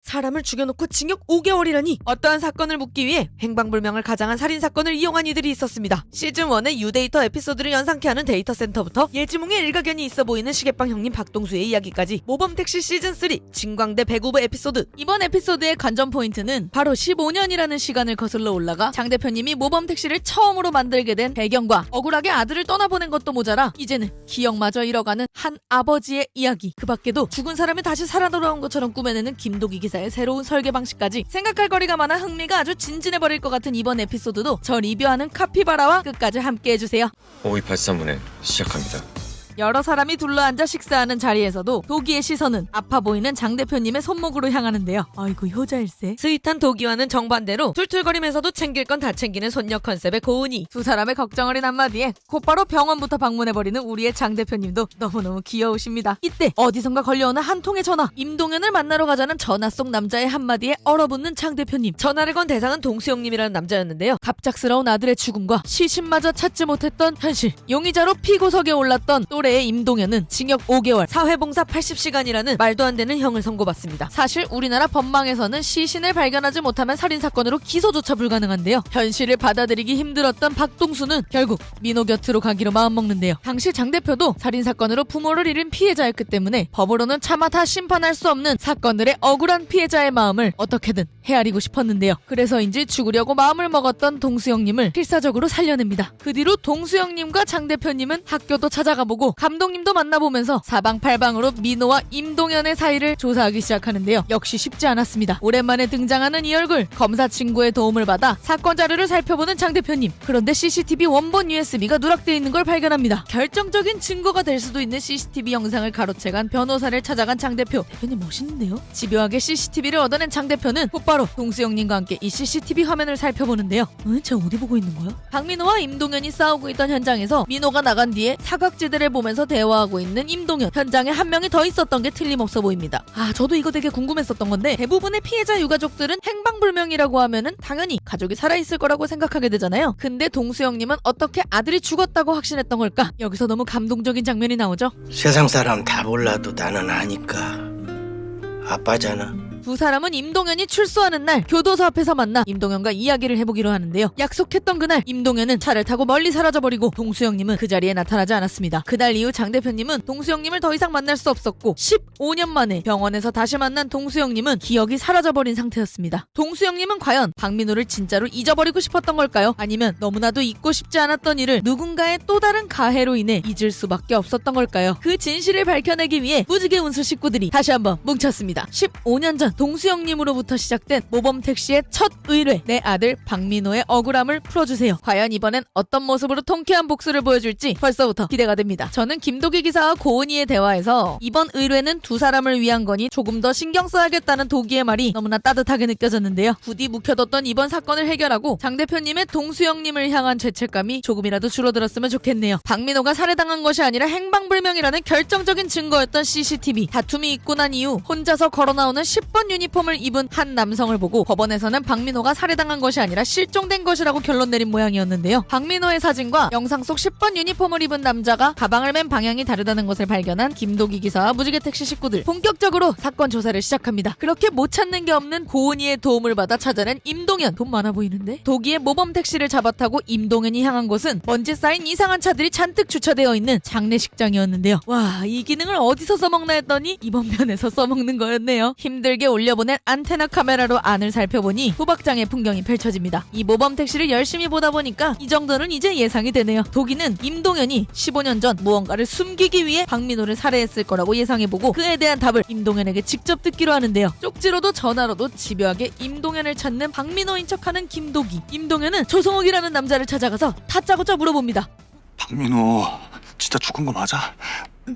사람을 죽여놓고 징역 5개월이라니. 어떠한 사건을 묻기 위해 행방불명을 가장한 살인사건을 이용한 이들이 있었습니다. 시즌1의 유데이터 에피소드를 연상케 하는 데이터 센터부터 예지몽의 일가견이 있어 보이는 시계빵 형님 박동수의 이야기까지 모범택시 시즌3 진광대 배구부 에피소드. 이번 에피소드의 관전 포인트는 바로 15년이라는 시간을 거슬러 올라가 장 대표님이 모범택시를 처음으로 만들게 된 배경과 억울하게 아들을 떠나보낸 것도 모자라 이제는 기억마저 잃어가는 한 아버지의 이야기. 그 밖에도 죽은 사람이 다시 살아 돌아온 것처럼 꾸며내는 김도기 기사의 새로운 설계 방식까지 생각할 거리가 많아 흥미가 아주 진진해버릴 것 같은 이번 에피소드도 저 리뷰하는 카피바라와 끝까지 함께해주세요. 5283분에 시작합니다. 여러 사람이 둘러앉아 식사하는 자리에서도 도기의 시선은 아파 보이는 장 대표님의 손목으로 향하는데요. 아이고 효자일세. 스윗한 도기와는 정반대로 툴툴거리면서도 챙길 건 다 챙기는 손녀 컨셉의 고은이. 두 사람의 걱정 어린 한마디에 곧바로 병원부터 방문해버리는 우리의 장 대표님도 너무너무 귀여우십니다. 이때 어디선가 걸려오는 한 통의 전화. 임동현을 만나러 가자는 전화 속 남자의 한마디에 얼어붙는 장 대표님. 전화를 건 대상은 동수영님이라는 남자였는데요. 갑작스러운 아들의 죽음과 시신마저 찾지 못했던 현실. 용의자로 피고석에 올랐던 또래의 임동현은 징역 5개월, 사회봉사 80시간이라는 말도 안 되는 형을 선고받습니다. 사실 우리나라 법망에서는 시신을 발견하지 못하면 살인사건으로 기소조차 불가능한데요. 현실을 받아들이기 힘들었던 박동수는 결국 민호 곁으로 가기로 마음먹는데요. 당시 장 대표도 살인사건으로 부모를 잃은 피해자였기 때문에 법으로는 차마 다 심판할 수 없는 사건들의 억울한 피해자의 마음을 어떻게든 헤아리고 싶었는데요. 그래서인지 죽으려고 마음을 먹었던 동수영님을 필사적으로 살려냅니다. 그 뒤로 동수영님과 장 대표님은 학교도 찾아가보고 감독님도 만나보면서 사방팔방으로 민호와 임동현의 사이를 조사하기 시작하는데요. 역시 쉽지 않았습니다. 오랜만에 등장하는 이 얼굴. 검사 친구의 도움을 받아 사건 자료를 살펴보는 장 대표님. 그런데 CCTV 원본 USB가 누락되어 있는 걸 발견합니다. 결정적인 증거가 될 수도 있는 CCTV 영상을 가로채간 변호사를 찾아간 장 대표. 대표님 멋있는데요? 집요하게 CCTV를 얻어낸 장 대표는 곧바로 동수영님과 함께 이 CCTV 화면을 살펴보는데요. 쟤 어디 보고 있는 거야? 박민호와 임동현이 싸우고 있던 현장에서 민호가 나간 뒤에 사각지대를 보면서 대화하고 있는 임동현. 현장에 한 명이 더 있었던 게 틀림없어 보입니다. 저도 이거 되게 궁금했었던 건데 대부분의 피해자 유가족들은 행방불명이라고 하면은 당연히 가족이 살아있을 거라고 생각하게 되잖아요. 근데 동수영님은 어떻게 아들이 죽었다고 확신했던 걸까? 여기서 너무 감동적인 장면이 나오죠. 세상 사람 다 몰라도 나는 아니까. 아빠잖아. 두 사람은 임동현이 출소하는 날 교도소 앞에서 만나 임동현과 이야기를 해보기로 하는데요. 약속했던 그날 임동현은 차를 타고 멀리 사라져버리고 동수영님은 그 자리에 나타나지 않았습니다. 그날 이후 장 대표님은 동수영님을 더 이상 만날 수 없었고 15년 만에 병원에서 다시 만난 동수영님은 기억이 사라져버린 상태였습니다. 동수영님은 과연 박민호를 진짜로 잊어버리고 싶었던 걸까요? 아니면 너무나도 잊고 싶지 않았던 일을 누군가의 또 다른 가해로 인해 잊을 수밖에 없었던 걸까요? 그 진실을 밝혀내기 위해 무지개 운수 식구들이 다시 한번 뭉쳤습니다. 15년 전 동수영님으로부터 시작된 모범택시의 첫 의뢰. 내 아들 박민호의 억울함을 풀어주세요. 과연 이번엔 어떤 모습으로 통쾌한 복수를 보여줄지 벌써부터 기대가 됩니다. 저는 김도기 기사와 고은이의 대화에서 이번 의뢰는 두 사람을 위한 거니 조금 더 신경 써야겠다는 도기의 말이 너무나 따뜻하게 느껴졌는데요. 부디 묵혀뒀던 이번 사건을 해결하고 장 대표님의 동수영님을 향한 죄책감이 조금이라도 줄어들었으면 좋겠네요. 박민호가 살해당한 것이 아니라 행방불명이라는 결정적인 증거였던 CCTV. 다툼이 있고 난 이후 혼자서 걸어나오는 10번 유니폼을 입은 한 남성을 보고 법원에서는 박민호가 살해당한 것이 아니라 실종된 것이라고 결론 내린 모양이었는데요. 박민호의 사진과 영상 속 10번 유니폼을 입은 남자가 가방을 맨 방향이 다르다는 것을 발견한 김도기 기사와 무지개 택시 식구들 본격적으로 사건 조사를 시작합니다. 그렇게 못 찾는 게 없는 고은이의 도움을 받아 찾아낸 임동현. 돈 많아 보이는데? 도기의 모범 택시를 잡아타고 임동현이 향한 곳은 먼지 쌓인 이상한 차들이 잔뜩 주차되어 있는 장례식장이었는데요. 와, 이 기능을 어디서 써먹나 했더니 이번 편에서 써먹는 거였네요. 힘들게 올려보낸 안테나 카메라로 안을 살펴보니 도박장의 풍경이 펼쳐집니다. 이 모범 택시를 열심히 보다 보니까 이 정도는 이제 예상이 되네요. 도기는 임동현이 15년 전 무언가를 숨기기 위해 박민호를 살해했을 거라고 예상해보고 그에 대한 답을 임동현에게 직접 듣기로 하는데요. 쪽지로도 전화로도 집요하게 임동현을 찾는 박민호인 척하는 김도기. 임동현은 조성욱이라는 남자를 찾아가서 다짜고짜 물어봅니다. 박민호 진짜 죽은 거 맞아?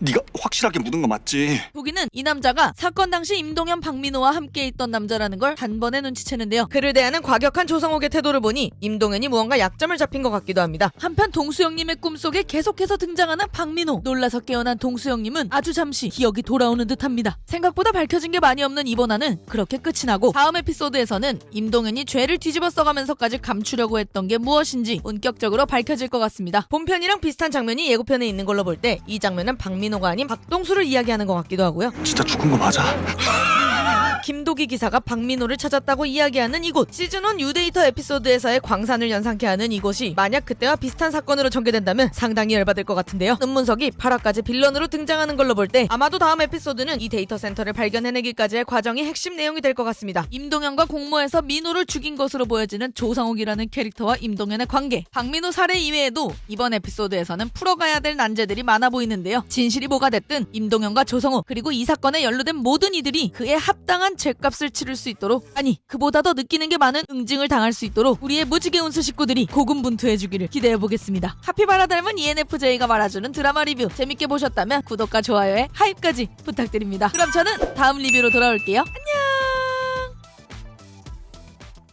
네가 확실하게 묻은 거 맞지? 도기는 이 남자가 사건 당시 임동현, 박민호와 함께 있던 남자라는 걸 단번에 눈치채는데요. 그를 대하는 과격한 조성욱의 태도를 보니 임동현이 무언가 약점을 잡힌 것 같기도 합니다. 한편 동수영님의 꿈속에 계속해서 등장하는 박민호. 놀라서 깨어난 동수영님은 아주 잠시 기억이 돌아오는 듯합니다. 생각보다 밝혀진 게 많이 없는 이번화는 그렇게 끝이 나고 다음 에피소드에서는 임동현이 죄를 뒤집어 써가면서까지 감추려고 했던 게 무엇인지 본격적으로 밝혀질 것 같습니다. 본편이랑 비슷한 장면이 예고편에 있는 걸로 볼 때 이 장면은 박민호가 아닌 박동수를 이야기하는 것 같기도 하고요. 진짜 죽은 거 맞아? 김도기 기사가 박민호를 찾았다고 이야기하는 이곳. 시즌1 유데이터 에피소드에서의 광산을 연상케 하는 이곳이 만약 그때와 비슷한 사건으로 전개된다면 상당히 열받을 것 같은데요. 은문석이 8화까지 빌런으로 등장하는 걸로 볼 때 아마도 다음 에피소드는 이 데이터 센터를 발견해내기까지의 과정이 핵심 내용이 될 것 같습니다. 임동현과 공모해서 민호를 죽인 것으로 보여지는 조상욱이라는 캐릭터와 임동현의 관계, 박민호 살해 이외에도 이번 에피소드에서는 풀어가야 될 난제들이 많아 보이는데요. 진실이 뭐가 됐든 임동현과 조성욱 그리고 이 사건에 연루된 모든 이들이 그에 합당한 죗값을 치를 수 있도록, 아니 그보다 더 느끼는 게 많은 응징을 당할 수 있도록 우리의 무지개 운수 식구들이 고군분투해주기를 기대해보겠습니다. 카피바라 닮은 ENFJ가 말아주는 드라마 리뷰 재밌게 보셨다면 구독과 좋아요에 하입까지 부탁드립니다. 그럼 저는 다음 리뷰로 돌아올게요. 안녕.